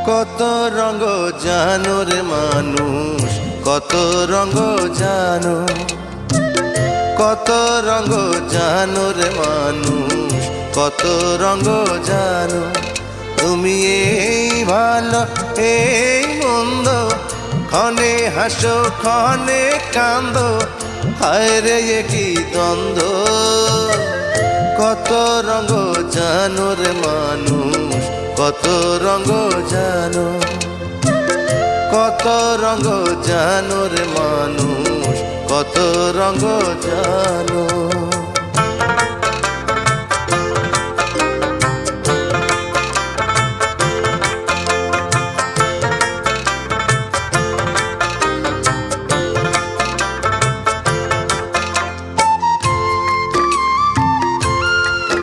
কত রঙ জানো রে মানুষ, কত রঙ জানো, কত রঙ জানো রে মানুষ, কত রঙ জানো। তুমি এই ভালো এই মন্দ, ক্ষণে হাসো ক্ষণে কান্দো, হায় রে কি দ্বন্দ্ব। কত রঙ জানো রে মানুষ, কত রঙ জানো, কত রঙ জানো রে মানুষ, কত রঙ জানো।